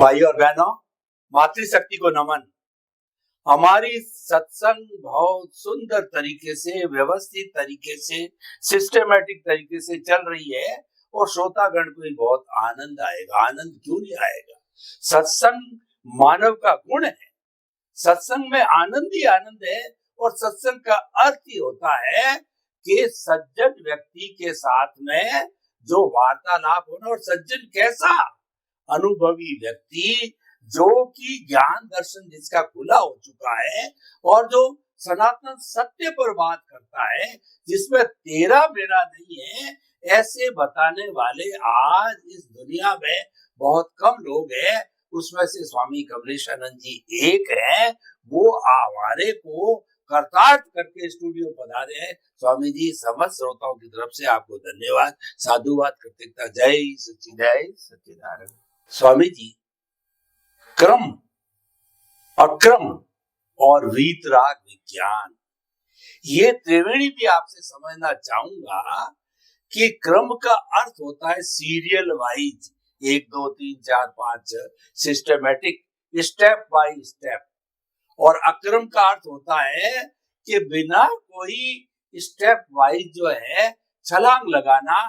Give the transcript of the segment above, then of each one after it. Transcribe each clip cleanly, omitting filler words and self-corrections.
भाई और बहनों, मातृशक्ति को नमन। हमारी सत्संग बहुत सुंदर तरीके से, व्यवस्थित तरीके से, सिस्टमेटिक तरीके से चल रही है और श्रोतागण को भी बहुत आनंद आएगा। आनंद क्यों नहीं आएगा? सत्संग मानव का गुण है। सत्संग में आनंद ही आनंद है और सत्संग का अर्थ ही होता है कि सज्जन व्यक्ति के साथ में जो वार्तालाप होना। और सज्जन कैसा? अनुभवी व्यक्ति जो कि ज्ञान दर्शन जिसका खुला हो चुका है और जो सनातन सत्य पर बात करता है, जिसमें तेरा मेरा नहीं है, ऐसे बताने वाले आज इस दुनिया में बहुत कम लोग हैं। उसमें से स्वामी कमलेशानंद जी एक है। वो हमारे को कर्तार्थ करके स्टूडियो पधारे हैं। स्वामी जी, समस्त श्रोताओं की तरफ से आपको धन्यवाद, साधुवाद, कृतज्ञता। जय सच्चिदानंद। स्वामी जी, क्रम, अक्रम और वीतराग विज्ञान, ये त्रिवेणी भी आपसे समझना चाहूंगा कि क्रम का अर्थ होता है serial wise, 1 2 3 4 5 systematic, step by step. और अक्रम का अर्थ होता है कि बिना कोई स्टेप वाइज जो है छलांग लगाना,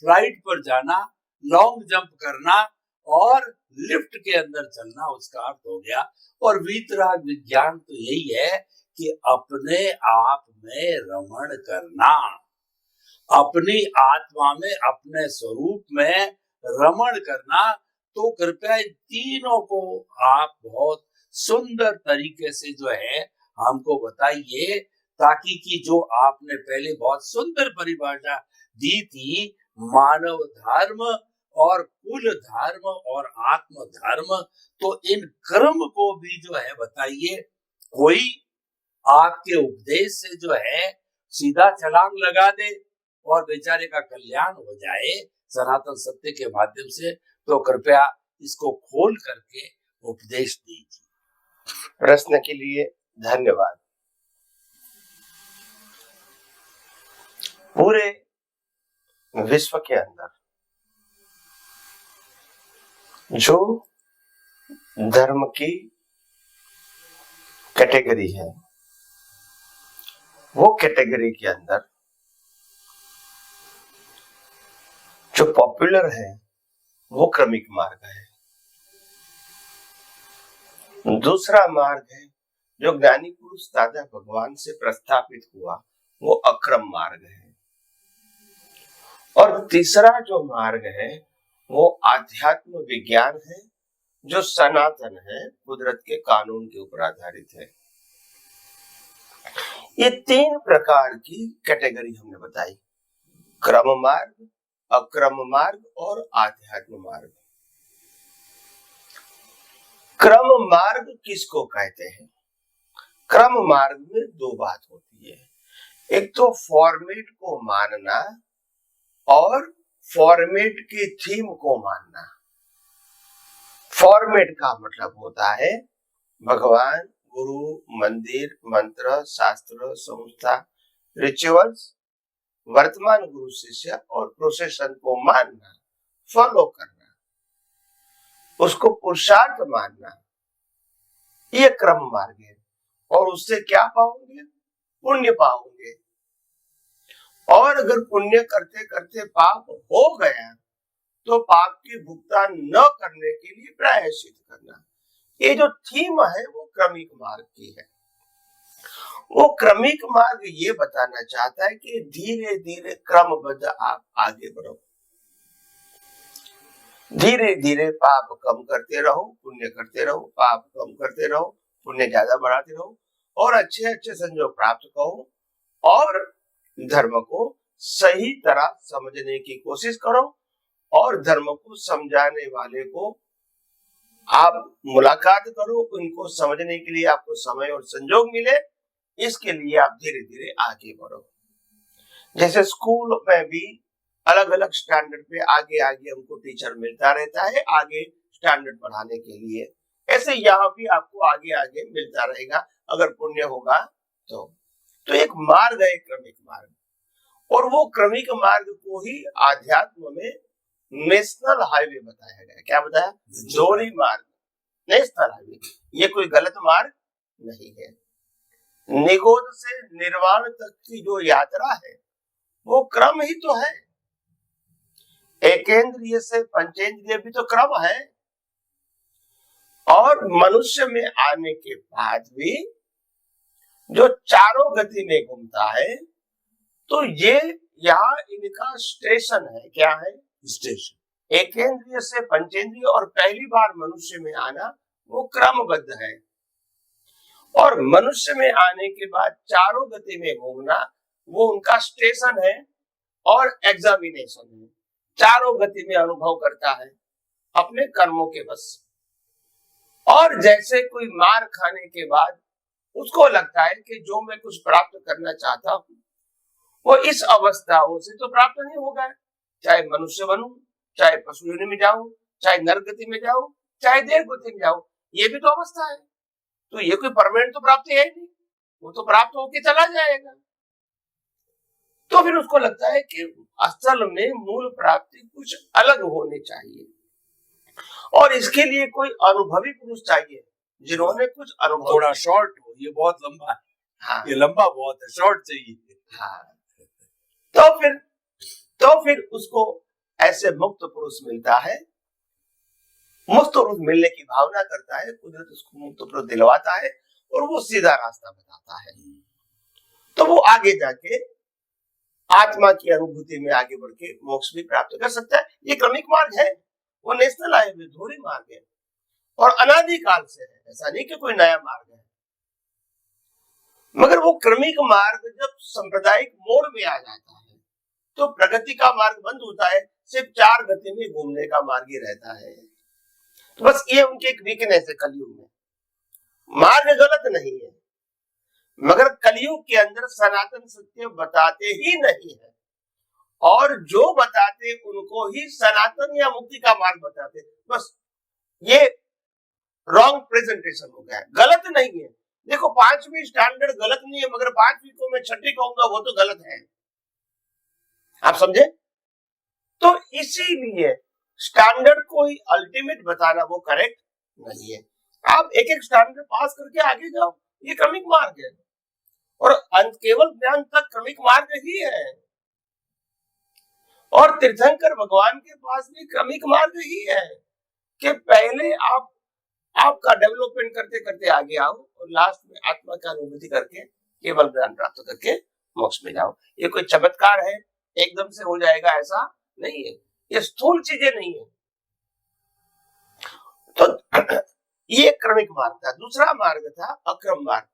फ्लाइट पर जाना, लॉन्ग जंप करना और लिफ्ट के अंदर चलना, उसका अर्थ हो गया। और वीतराग विज्ञान तो यही है कि अपने आप में रमण करना, अपनी आत्मा में, अपने स्वरूप में रमण करना। तो कृपया इन तीनों को आप बहुत सुंदर तरीके से जो है हमको बताइए, ताकि कि जो आपने पहले बहुत सुंदर परिभाषा दी थी, मानव धर्म और कुल धर्म और आत्म धर्म, तो इन कर्म को भी जो है बताइए। कोई आपके उपदेश से जो है सीधा छलांग लगा दे और बेचारे का कल्याण हो जाए सनातन सत्य के माध्यम से, तो कृपया इसको खोल करके उपदेश दीजिए। प्रश्न के लिए धन्यवाद। पूरे विश्व के अंदर जो धर्म की कैटेगरी है, वो कैटेगरी के अंदर जो पॉपुलर है वो क्रमिक मार्ग है। दूसरा मार्ग है जो ज्ञानी पुरुष दादा भगवान से प्रस्थापित हुआ, वो अक्रम मार्ग है। और तीसरा जो मार्ग है वो आध्यात्म विज्ञान है, जो सनातन है, कुदरत के कानून के ऊपर आधारित है। ये 3 प्रकार की कैटेगरी हमने बताई: क्रम मार्ग, अक्रम मार्ग और आध्यात्म मार्ग। क्रम मार्ग किसको कहते हैं? क्रम मार्ग में 2 बात होती है। एक तो फॉर्मेट को मानना और फॉर्मेट की थीम को मानना। फॉर्मेट का मतलब होता है भगवान, गुरु, मंदिर, मंत्र, शास्त्र, संस्था, रिचुअल्स, वर्तमान गुरु शिष्य और प्रोसेशन को मानना, फॉलो करना, उसको पुरुषार्थ मानना, ये क्रम मार्ग है। और उससे क्या पाओगे? पुण्य पाओगे। और अगर पुण्य करते करते पाप हो गया तो पाप की भुगतान न करने के लिए प्रायश्चित करना। ये जो थीम है वो क्रमिक मार्ग की है। वो क्रमिक मार्ग ये बताना चाहता है कि धीरे धीरे क्रमबद्ध आप आगे बढ़ो, धीरे धीरे पाप कम करते रहो, पुण्य करते रहो, पाप कम करते रहो, पुण्य ज्यादा बढ़ाते रहो और अच्छे अच्छे संयोग प्राप्त करो और धर्म को सही तरह समझने की कोशिश करो। और धर्म को समझाने वाले को आप मुलाकात करो, उनको समझने के लिए आपको समय और संयोग मिले, इसके लिए आप धीरे धीरे आगे बढ़ो। जैसे स्कूल में भी अलग अलग स्टैंडर्ड पे आगे आगे हमको टीचर मिलता रहता है आगे स्टैंडर्ड बढ़ाने के लिए, ऐसे यहाँ भी आपको आगे आगे मिलता रहेगा अगर पुण्य होगा तो एक मार्ग है, क्रमिक मार्ग। और वो क्रमिक मार्ग को ही आध्यात्म में नेशनल हाईवे बताया गया। क्या बताया? जोड़ी मार्ग। नेशनल हाईवे, ये कोई गलत मार्ग नहीं है। निगोद से निर्वाण तक की जो यात्रा है वो क्रम ही तो है। एकेंद्रिय से पंचेंद्रिय भी तो क्रम है। और मनुष्य में आने के बाद भी जो चारों गति में घूमता है, तो ये यहाँ इनका स्टेशन है। क्या है? स्टेशन। एकेंद्रिय से पंचेंद्रिय और पहली बार मनुष्य में आना वो क्रमबद्ध है, और मनुष्य में आने के बाद चारों गति में घूमना वो उनका स्टेशन है और एग्जामिनेशन है। चारों गति में अनुभव करता है अपने कर्मों के बस। और जैसे कोई मार खाने के बाद उसको लगता है कि जो मैं कुछ प्राप्त करना चाहता हूं वो इस अवस्थाओं से तो प्राप्त नहीं होगा, चाहे मनुष्य बनूं, चाहे पशु योनि में जाऊं, चाहे नर गति में जाऊं, चाहे देव गति में जाऊं, ये भी तो अवस्था है। तो ये कोई परमानेंट तो प्राप्ति है नहीं, वो तो प्राप्त होके चला जाएगा। तो फिर उसको लगता है कि असल में मूल प्राप्ति कुछ अलग होनी चाहिए, और इसके लिए कोई अनुभवी पुरुष चाहिए जिन्होंने कुछ अनुभव। थोड़ा शॉर्ट हो, ये बहुत लंबा है। हाँ, ये लंबा बहुत है, शॉर्ट चाहिए। हाँ। तो फिर उसको ऐसे मुक्त पुरुष मिलता है। मुक्त पुरुष मिलने की भावना करता है, कुदरत उसको मुक्त पुरुष दिलवाता है और वो सीधा रास्ता बताता है। तो वो आगे जाके आत्मा की अनुभूति में आगे बढ़ के मोक्ष भी प्राप्त कर सकता है। ये क्रमिक मार्ग है, वो नेशनल हाईवे धुरी मार्ग है और अनादिकाल से है, ऐसा नहीं कि कोई नया मार्ग है। मगर वो क्रमिक मार्ग जब सांप्रदायिक मोड़ में आ जाता है तो प्रगति का मार्ग बंद होता है, सिर्फ चार गति में घूमने का मार्ग ही रहता है। तो बस ये उनकी एक वीकनेस है कलयुग में। मार्ग गलत नहीं है, मगर कलयुग के अंदर सनातन सत्य बताते ही नहीं है, और जो बताते उनको ही सनातन या मुक्ति का मार्ग बताते। बस ये रॉन्ग प्रेजेंटेशन हो गया, गलत नहीं है। देखो, 5वीं स्टैंडर्ड गलत नहीं है, मगर 5वीं को मैं 6ठी कहूंगा वो तो गलत है। आप समझे? तो इसीलिए स्टैंडर्ड को ही अल्टीमेट बताना वो करेक्ट नहीं है। आप एक एक स्टैंडर्ड पास करके आगे जाओ, ये क्रमिक मार्ग है, और अंत केवल ज्ञान तक क्रमिक मार्ग ही है। और तीर्थंकर भगवान के पास भी क्रमिक मार्ग ही है कि पहले आपका डेवलपमेंट करते करते आगे आओ और लास्ट में आत्मा का अनुभूति करके केवल ज्ञान प्राप्त करके मोक्ष में जाओ। ये कोई चमत्कार है, एकदम से हो जाएगा ऐसा नहीं है, ये स्थूल चीजें नहीं है। तो ये क्रमिक मार्ग था। दूसरा मार्ग था अक्रम मार्ग,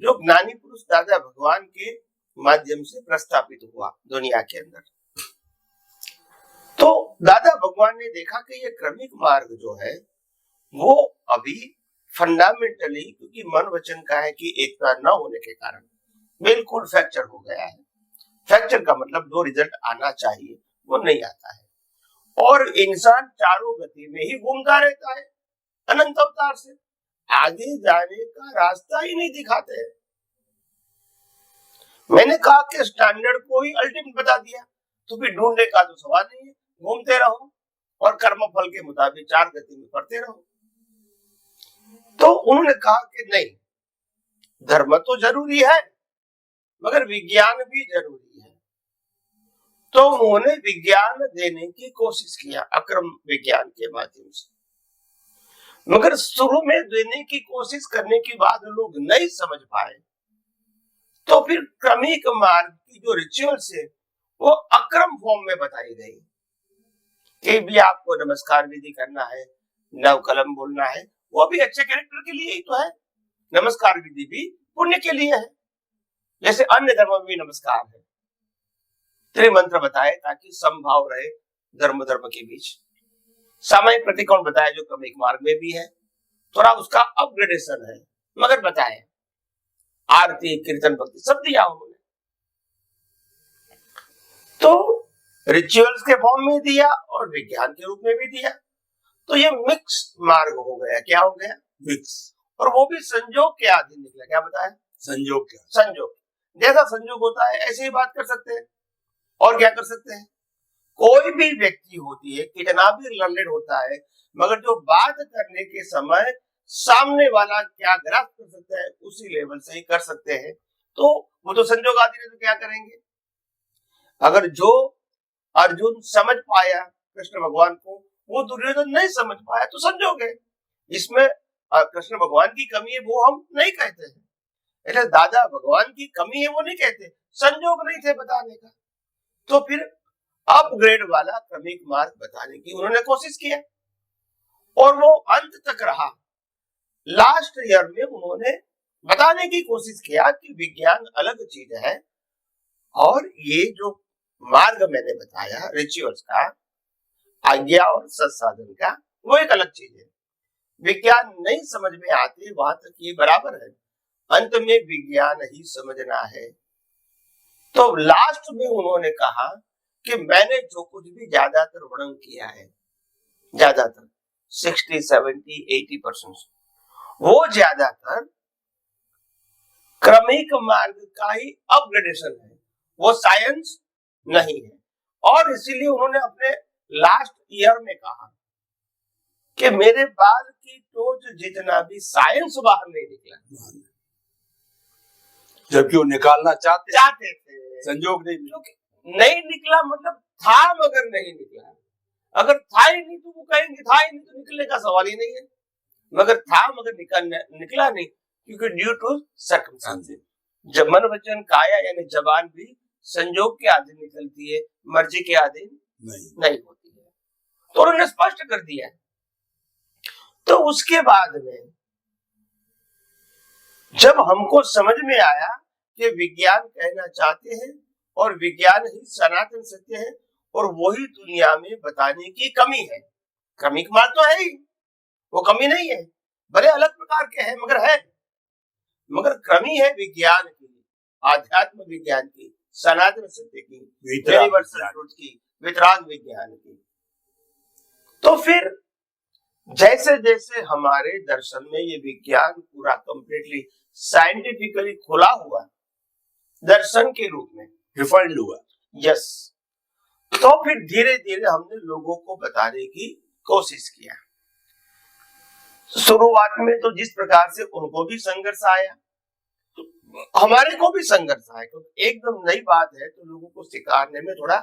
जो ज्ञानी पुरुष दादा भगवान के माध्यम से प्रस्थापित हुआ दुनिया के अंदर। तो दादा भगवान ने देखा कि ये क्रमिक मार्ग जो है वो अभी फंडामेंटली, क्योंकि मन वचन का है कि एकता न होने के कारण बिल्कुल फ्रैक्चर हो गया है। फ्रैक्चर का मतलब जो रिजल्ट आना चाहिए वो नहीं आता है, और इंसान चारों गति में ही घूमता रहता है अनंत अवतार से। आगे जाने का रास्ता ही नहीं दिखाते हैं। मैंने कहा कि स्टैंडर्ड को ही अल्टीमेट बता दिया, तो फिर ढूंढने का तो सवाल नहीं है, घूमते रहो और कर्म फल के मुताबिक चार गति में पढ़ते रहो। तो उन्होंने कहा कि नहीं, धर्म तो जरूरी है मगर विज्ञान भी जरूरी है। तो उन्होंने विज्ञान देने की कोशिश किया अक्रम विज्ञान के माध्यम से, मगर शुरू में देने की कोशिश करने के बाद लोग नहीं समझ पाए। तो फिर क्रमिक मार्ग की जो रिचुअल्स है वो अक्रम फॉर्म में बताई गई कि भी आपको नमस्कार विधि करना है, नव कलम बोलना है, वो भी अच्छे कैरेक्टर के लिए ही तो है। नमस्कार विधि भी पुण्य के लिए है, जैसे अन्य धर्म में भी नमस्कार है। त्रिमंत्र बताए ताकि समभाव रहे धर्म धर्म के बीच। सामायिक प्रतिकोण बताया जो क्रमिक मार्ग में भी है, थोड़ा उसका अपग्रेडेशन है, मगर बताए आरती कीर्तन भक्ति सब दिया उन्होंने। तो रिचुअल्स के फॉर्म में दिया और विज्ञान के रूप में भी दिया। तो ये मिक्स मार्ग हो गया। क्या हो गया? मिक्स। और वो भी संजोग के अधीन निकला। क्या बताया? संजोग के। संजोग जैसा संजोग होता है ऐसे ही बात कर सकते हैं। और क्या कर सकते हैं? कोई भी व्यक्ति होती है, कितना भी लर्नेड होता है, मगर जो बात करने के समय सामने वाला क्या ग्रास कर सकता है उसी लेवल से ही कर सकते हैं। तो वो तो संजोग आदि ने तो क्या करेंगे, अगर जो अर्जुन समझ पाया कृष्ण भगवान को वो दुर्योधन नहीं समझ पाया तो संजोग है। इसमें कृष्ण भगवान की कमी है वो हम नहीं कहते हैं, એટલે दादा भगवान की कमी है वो नहीं कहते, संजोग नहीं थे बताने का। तो फिर अपग्रेड वाला क्रमिक मार्ग बताने की उन्होंने कोशिश किया और वो अंत तक रहा। लास्ट ईयर में उन्होंने बताने की कोशिश किया कि विज्ञान अलग चीज है और ये जो मार्ग मैंने बताया रिचुअल्स का, आज्ञा और सत्साधन का, वो एक अलग चीज है। विज्ञान नहीं समझ में आते वहां तक ये बराबर है, अंत में विज्ञान ही समझना है। तो लास्ट में उन्होंने कहा कि मैंने जो कुछ भी ज्यादातर वर्णन किया है, ज्यादातर 60, 70, 80% वो ज्यादातर क्रमिक मार्ग का ही अपग्रेडेशन है, वो साइंस नहीं है। और इसीलिए उन्होंने अपने लास्ट ईयर में कहा कि मेरे बाल की टोच जितना भी साइंस बाहर नहीं निकला, जबकि वो निकालना चाहते थे, संजोग नहीं, क्योंकि नहीं निकला मतलब था मगर नहीं निकला। अगर था ही नहीं तो वो कहेंगे था ही नहीं तो निकलने का सवाल ही नहीं है, मगर था मगर निकला नहीं, क्योंकि ड्यू टू सर्कमस्टेंसेस। जब मन वचन काया यानी जबान भी संजोग के अधीन निकलती है, मर्जी के अधीन नहीं होती है। तो उन्होंने स्पष्ट कर दिया है। तो उसके बाद में जब हमको समझ में आया कि विज्ञान कहना चाहते हैं और विज्ञान ही सनातन सत्य है और वही दुनिया में बताने की कमी है, क्रमिक मार्ग तो है ही, वो कमी नहीं है, भले अलग प्रकार के हैं मगर है, मगर कमी है विज्ञान की, आध्यात्म विज्ञान की, सनातन सत्य की, यूनिवर्सल ट्रुथ की, वितराग विज्ञान की। तो फिर जैसे जैसे हमारे दर्शन में ये विज्ञान पूरा कंप्लीटली साइंटिफिकली खुला हुआ, दर्शन के रूप में रिफाइंड हुआ, यस, तो फिर धीरे धीरे हमने लोगों को बताने की कोशिश किया। शुरुआत में तो जिस प्रकार से उनको भी संघर्ष आया, हमारे को भी संघर्ष आया, क्योंकि एकदम नई बात है तो लोगों को स्वीकारने में थोड़ा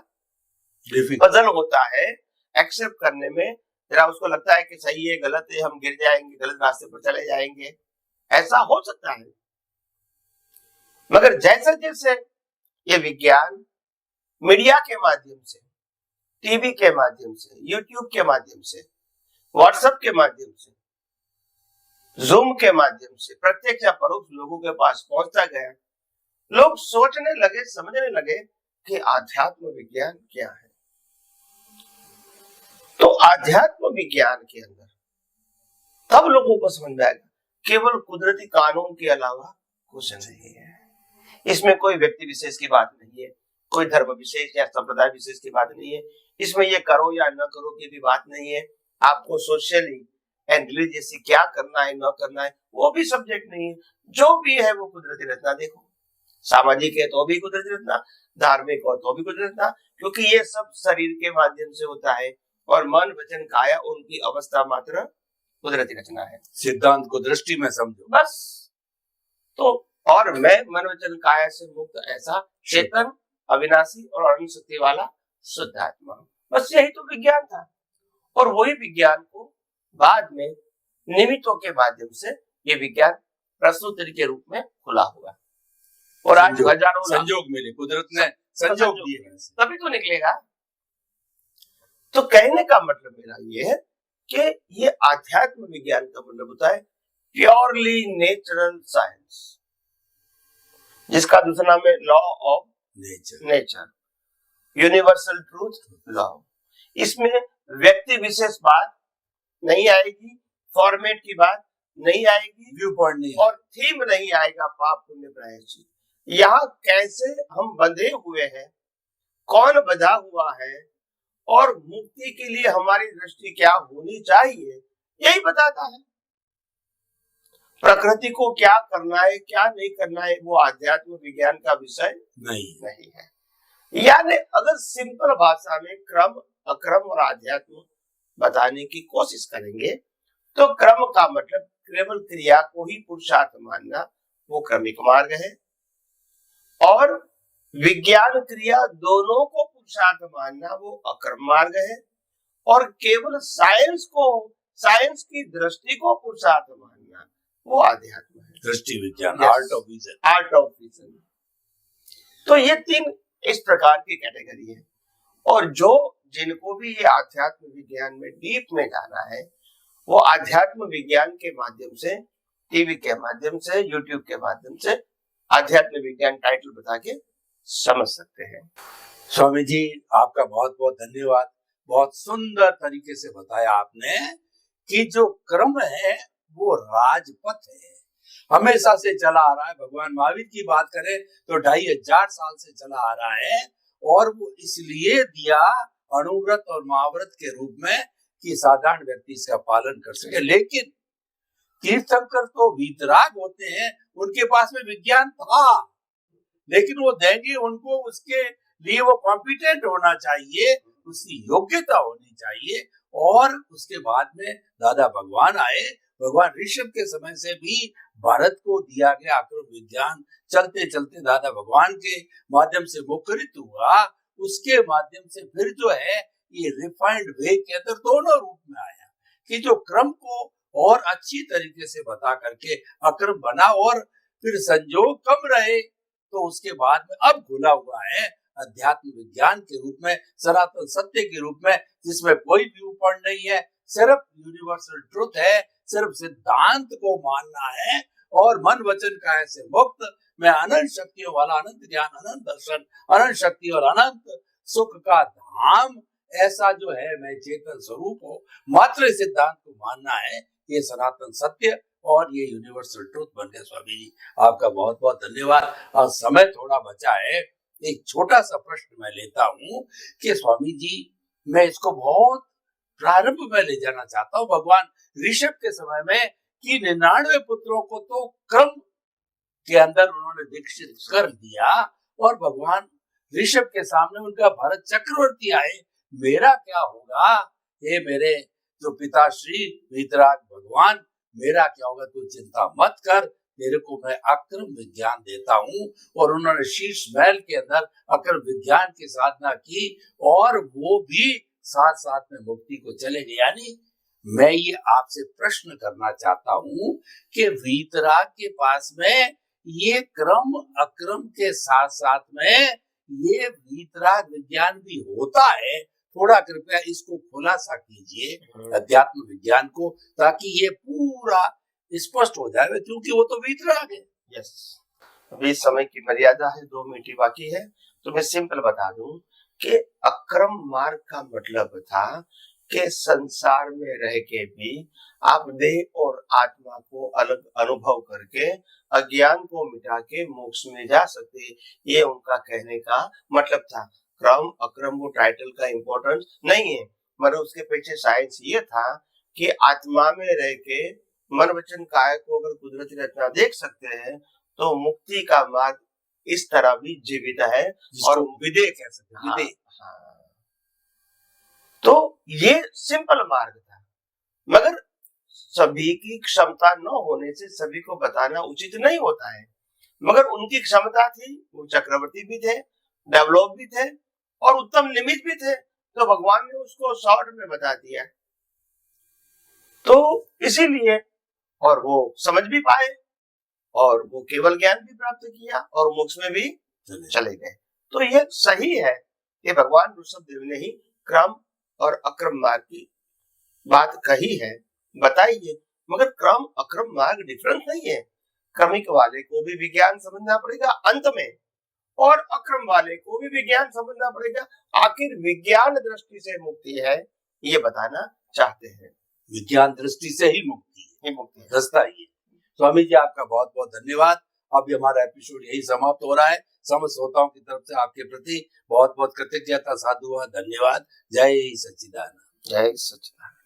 पजल होता है, एक्सेप्ट करने में जरा उसको लगता है कि सही है गलत है, हम गिर जाएंगे, गलत रास्ते पर चले जाएंगे, ऐसा हो सकता है। मगर जैसे जैसे ये विज्ञान मीडिया के माध्यम से, टीवी के माध्यम से, यूट्यूब के माध्यम से, व्हाट्सएप के माध्यम से, जूम के माध्यम से प्रत्यक्ष या परोक्ष लोगों के पास पहुंचता गया, लोग सोचने लगे, समझने लगे कि आध्यात्म विज्ञान क्या है। तो आध्यात्म विज्ञान के अंदर तब लोगों को समझ में आएगा केवल कुदरती कानून के अलावा कुछ नहीं है, इसमें कोई व्यक्ति विशेष की बात नहीं है, कोई धर्म विशेष या संप्रदाय विशेष की बात नहीं है, इसमें ये करो या न करो की भी बात नहीं है, आपको सोशली एंड रिलीजियसली क्या करना है न करना है वो भी सब्जेक्ट नहीं है, जो भी है वो कुदरती रचना। देखो सामाजिक है तो भी कुदरती रचना, धार्मिक हो तो भी कुदरती रचना, क्योंकि ये सब शरीर के माध्यम से होता है और मन वचन काया उनकी अवस्था मात्र कुदरती रचना है। सिद्धांत को दृष्टि में समझो बस। तो और मैं मन वचन काया से मुक्त ऐसा चेतन अविनाशी और अनंत शक्ति वाला शुद्ध आत्मा, बस यही तो विज्ञान था। और वही विज्ञान को बाद में निमित्तों के माध्यम से ये विज्ञान प्रस्तुति के रूप में खुला हुआ और आज हजारों संजोग मिले, कुदरत ने संजोग दिए, तभी तो निकलेगा। तो कहने का मतलब मेरा ये है कि ये आध्यात्म विज्ञान का मतलब होता है प्योरली नेचुरल साइंस, जिसका दूसरा नाम है law of nature, universal truth law. इसमें व्यक्ति विशेष बात नहीं आएगी, फॉर्मेट की बात नहीं आएगी, व्यू पॉइंट नहीं, और थीम नहीं आएगा पाप पुण्य प्रायश्चित। यहाँ कैसे हम बंधे हुए हैं, कौन बंधा हुआ है और मुक्ति के लिए हमारी दृष्टि क्या होनी चाहिए, यही बताता है। प्रकृति को क्या करना है क्या नहीं करना है वो आध्यात्म विज्ञान का विषय नहीं है। यानी अगर सिंपल भाषा में क्रम अक्रम और आध्यात्म बताने की कोशिश करेंगे तो क्रम का मतलब केवल क्रिया को ही पुरुषार्थ मानना वो क्रमिक मार्ग है, और विज्ञान क्रिया दोनों को पुरुषार्थ मानना वो अक्रम मार्ग है, और केवल साइंस की दृष्टि को पुरुषार्थ मानना वो आध्यात्म है, दृष्टि विज्ञान, आर्ट ऑफ विजन। तो ये 3 इस प्रकार की कैटेगरी है, और जिनको भी ये आध्यात्म विज्ञान में डीप में जाना है वो आध्यात्म विज्ञान के माध्यम से, टीवी के माध्यम से, यूट्यूब के माध्यम से आध्यात्म विज्ञान टाइटल बता के समझ सकते हैं। स्वामी जी आपका बहुत बहुत धन्यवाद। बहुत सुंदर तरीके से बताया आपने कि जो क्रम है वो राजपथ है, हमेशा से चला आ रहा है। भगवान महावीर की बात करें तो 2500 साल से चला आ रहा है, और वो इसलिए दिया अणुव्रत और महाव्रत के रूप में कि साधारण व्यक्ति इसका पालन कर सके। लेकिन तीर्थंकर तो वीतराग होते हैं, उनके पास में विज्ञान था, लेकिन वो देंगे उनको, उसके लिए वो कॉम्पिटेंट होना चाहिए, उसकी योग्यता होनी चाहिए। और उसके बाद में दादा भगवान आए। भगवान ऋषभ के समय से भी भारत को दिया गया अक्रम विज्ञान चलते चलते दादा भगवान के माध्यम से मुखरित हुआ। उसके माध्यम से फिर जो है ये रिफाइंड वे के अंदर दोनों रूप में आया कि जो क्रम को और अच्छी तरीके से बता करके अक्रम बना, और फिर संयोग कम रहे तो उसके बाद में अब खुला हुआ है अध्यात्म विज्ञान के रूप में, सनातन सत्य के रूप में, जिसमें कोई व्यू पॉइंट नहीं है, सिर्फ यूनिवर्सल ट्रुथ है, सिर्फ सिद्धांत को मानना है, और मन वचन काया से मुक्त में अनंत शक्तियों वाला अनंत ज्ञान, अनंत दर्शन, अनंत शक्ति और अनंत सुख का धाम, ऐसा जो है मैं चेतन स्वरूप हो, मात्र सिद्धांत को मानना है, ये सनातन सत्य और ये यूनिवर्सल ट्रुथ बन गया। स्वामी जी आपका बहुत बहुत धन्यवाद। और समय थोड़ा बचा है, एक छोटा सा प्रश्न मैं लेता हूँ कि स्वामी जी मैं इसको बहुत प्रारंभ में ले जाना चाहता हूँ। भगवान ऋषभ के समय में कि 99 पुत्रों को तो क्रम के अंदर उन्होंने दीक्षित कर दिया, और भगवान ऋषभ के सामने उनका भरत चक्रवर्ती आए, मेरा क्या होगा? ये मेरे जो पिताश्री वीतराग भगवान, मेरा क्या होगा? तू चिंता मत कर, तेरे को मैं अक्रम विज्ञान देता हूँ। और उन्होंने शीर्ष महल के अंदर अक्रम विज्ञान की साधना की, और वो भी साथ साथ में मुक्ति को चले गए। यानी मैं ये आपसे प्रश्न करना चाहता हूँ कि वीतराग के पास में ये क्रम अक्रम के साथ साथ में ये वीतराग विज्ञान भी होता है। थोड़ा कृपया इसको खुलासा कीजिए अध्यात्म विज्ञान को, ताकि ये पूरा स्पष्ट हो जाए, क्योंकि वो तो वीतराग है। यस, अभी समय की मर्यादा है, 2 मिनट बाकी है, तो मैं सिंपल बता दूं कि अक्रम मार्ग का मतलब था कि संसार में रह के भी आप देह और आत्मा को अलग अनुभव करके अज्ञान को मिटा के मोक्ष में जा सकते, ये उनका कहने का मतलब था। क्रम अक्रम वो टाइटल का इम्पोर्टेंस नहीं है, मगर उसके पीछे साइंस ये था कि आत्मा में रह के मन वचन काया को अगर कुदरती रचना देख सकते हैं तो मुक्ति का मार्ग इस तरह भी जीवित है, और विदेह कह सकते हैं। विदेह, तो ये सिंपल मार्ग था, मगर सभी की क्षमता न होने से सभी को बताना उचित नहीं होता है। मगर उनकी क्षमता थी, वो चक्रवर्ती भी थे, डेवलप भी थे, और उत्तम निमित्त भी थे, तो भगवान ने उसको शॉर्ट में बता दिया। तो इसीलिए, और वो समझ भी पाए, और वो केवल ज्ञान भी प्राप्त किया, और मोक्ष में भी चले गए। तो ये सही है कि भगवान ऋषभ देव ने ही क्रम और अक्रम मार्ग की बात कही है, बताई है। मगर क्रम अक्रम मार्ग डिफरेंस नहीं है। क्रमिक वाले को भी विज्ञान समझना पड़ेगा अंत में, और अक्रम वाले को भी विज्ञान समझना पड़ेगा। आखिर विज्ञान दृष्टि से मुक्ति है, ये बताना चाहते हैं। विज्ञान दृष्टि से ही मुक्ति है, रास्ता ही है। स्वामी जी आपका बहुत बहुत धन्यवाद। अभी हमारा एपिसोड यही समाप्त हो रहा है। समस्त श्रोताओं की तरफ से आपके प्रति बहुत बहुत कृतज्ञता, साधुवाद, धन्यवाद। जय सच्चिदानंद। जय सच्चिदानंद।